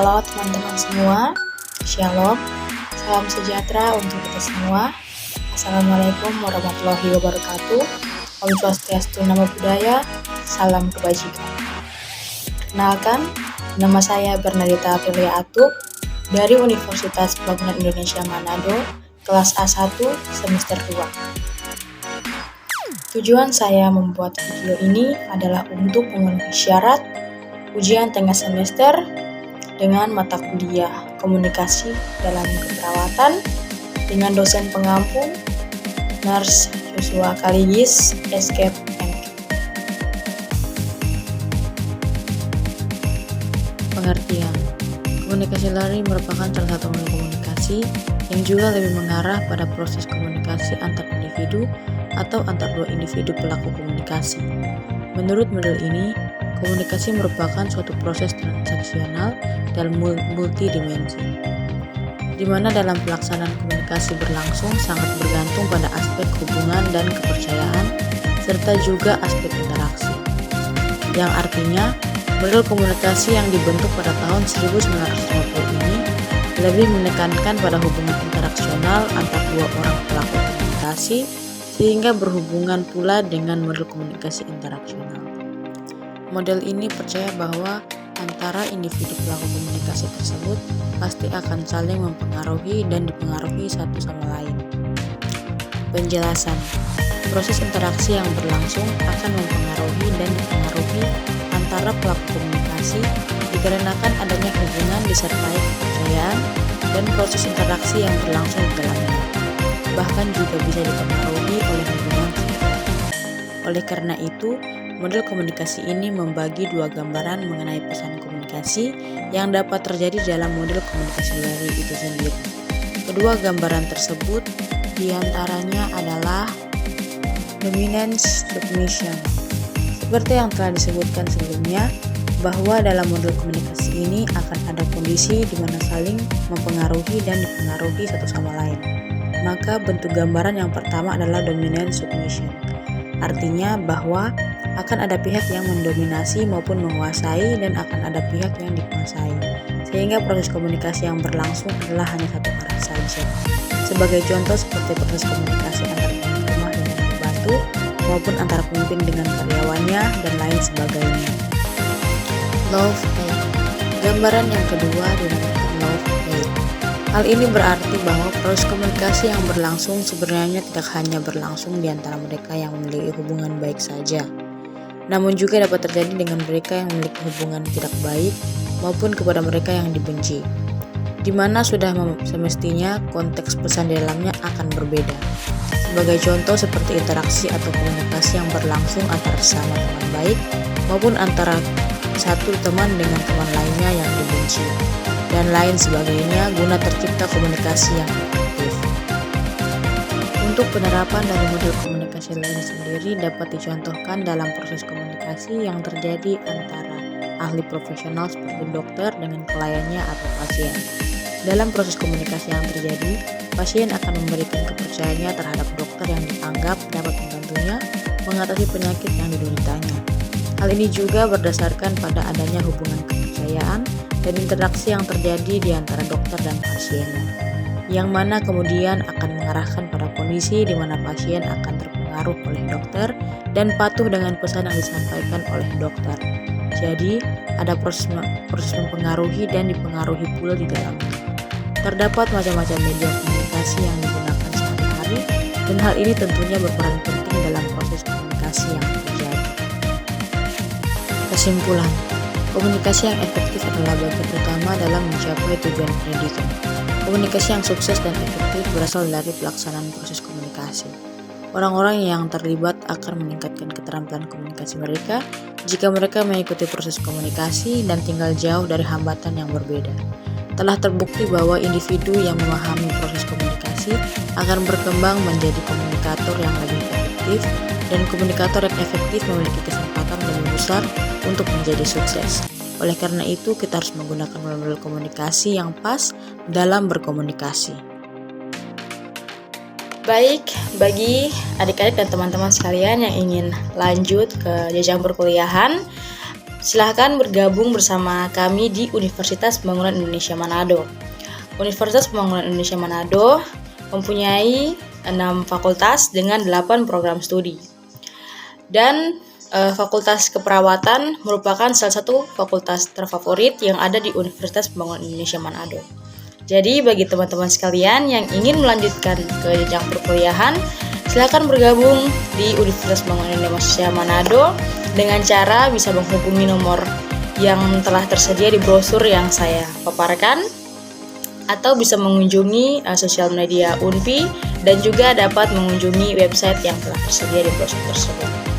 Halo teman-teman semua, Shalom, salam sejahtera untuk kita semua. Assalamualaikum warahmatullahi wabarakatuh. Om Swastiastu, Namo Buddhaya, salam kebajikan. Perkenalkan, nama saya Bernadita Aprilia Atup dari Universitas Pembangunan Indonesia Manado, kelas A1 semester 2. Tujuan saya membuat video ini adalah untuk memenuhi syarat ujian tengah semester dengan mata kuliah komunikasi dalam keperawatan dengan dosen pengampu Nurse Joshua Kaligis, Escape MK. Pengertian: komunikasi lari merupakan salah satu model komunikasi yang juga lebih mengarah pada proses komunikasi antar individu atau antar dua individu pelaku komunikasi. Menurut model ini, komunikasi merupakan suatu proses transaksional dan multidimensi, di mana dalam pelaksanaan komunikasi berlangsung sangat bergantung pada aspek hubungan dan kepercayaan, serta juga aspek interaksi. Yang artinya, model komunikasi yang dibentuk pada tahun 1950 ini lebih menekankan pada hubungan interaksional antar dua orang pelaku komunikasi, sehingga berhubungan pula dengan model komunikasi interaksional. Model ini percaya bahwa antara individu pelaku komunikasi tersebut pasti akan saling mempengaruhi dan dipengaruhi satu sama lain. Penjelasan: proses interaksi yang berlangsung akan mempengaruhi dan dipengaruhi antara pelaku komunikasi dikarenakan adanya hubungan disertai kepercayaan dan proses interaksi yang berlangsung di dalamnya. Bahkan juga bisa dipengaruhi oleh hubungan sekitar. Oleh karena itu, model komunikasi ini membagi dua gambaran mengenai pesan komunikasi yang dapat terjadi dalam model komunikasi lari itu sendiri. Kedua gambaran tersebut diantaranya adalah dominance submission. Seperti yang telah disebutkan sebelumnya, bahwa dalam model komunikasi ini akan ada kondisi di mana saling mempengaruhi dan dipengaruhi satu sama lain. Maka bentuk gambaran yang pertama adalah dominant submission. Artinya bahwa akan ada pihak yang mendominasi maupun menguasai dan akan ada pihak yang dikuasai. Sehingga proses komunikasi yang berlangsung adalah hanya satu arah saja. Sebagai contoh seperti proses komunikasi antara pemilik rumah dengan pembantu maupun antara pemimpin dengan karyawannya dan lain sebagainya. Love-hate. Gambaran yang kedua dinamakan love-hate. Hal ini berarti bahwa proses komunikasi yang berlangsung sebenarnya tidak hanya berlangsung di antara mereka yang memiliki hubungan baik saja, namun juga dapat terjadi dengan mereka yang memiliki hubungan tidak baik maupun kepada mereka yang dibenci, di mana sudah semestinya konteks pesan di dalamnya akan berbeda. Sebagai contoh seperti interaksi atau komunikasi yang berlangsung antara sesama teman baik maupun antara satu teman dengan teman lainnya yang dibenci, dan lain sebagainya guna tercipta komunikasi yang efektif. Untuk penerapan dari model komunikasi lain sendiri dapat dicontohkan dalam proses komunikasi yang terjadi antara ahli profesional seperti dokter dengan kliennya atau pasien. Dalam proses komunikasi yang terjadi, pasien akan memberikan kepercayaannya terhadap dokter yang dianggap dapat membantunya mengatasi penyakit yang dideritanya. Hal ini juga berdasarkan pada adanya hubungan kepercayaan dan interaksi yang terjadi di antara dokter dan pasiennya, yang mana kemudian akan mengarahkan pada kondisi di mana pasien akan terpengaruh oleh dokter dan patuh dengan pesan yang disampaikan oleh dokter. Jadi, ada proses mempengaruhi dan dipengaruhi pula di dalamnya. Terdapat macam-macam media komunikasi yang digunakan sehari-hari, dan hal ini tentunya berperan penting dalam proses komunikasi yang terjadi. Kesimpulan: komunikasi yang efektif adalah bagian utama dalam mencapai tujuan pendidikan. Komunikasi yang sukses dan efektif berasal dari pelaksanaan proses komunikasi. Orang-orang yang terlibat akan meningkatkan keterampilan komunikasi mereka jika mereka mengikuti proses komunikasi dan tinggal jauh dari hambatan yang berbeda. Telah terbukti bahwa individu yang memahami proses komunikasi akan berkembang menjadi komunikator yang lebih efektif, dan komunikator yang efektif memiliki kesempatan lebih besar untuk menjadi sukses. Oleh karena itu, kita harus menggunakan model komunikasi yang pas dalam berkomunikasi. Baik, bagi adik-adik dan teman-teman sekalian yang ingin lanjut ke jenjang perkuliahan, silahkan bergabung bersama kami di Universitas Pembangunan Indonesia Manado. Universitas Pembangunan Indonesia Manado mempunyai 6 fakultas dengan 8 program studi. Dan Fakultas Keperawatan merupakan salah satu fakultas terfavorit yang ada di Universitas Pembangunan Indonesia Manado. Jadi bagi teman-teman sekalian yang ingin melanjutkan ke jenjang perkuliahan, silakan bergabung di Universitas Pembangunan Indonesia Manado dengan cara bisa menghubungi nomor yang telah tersedia di brosur yang saya paparkan, atau bisa mengunjungi sosial media UNPI dan juga dapat mengunjungi website yang telah tersedia di brosur tersebut.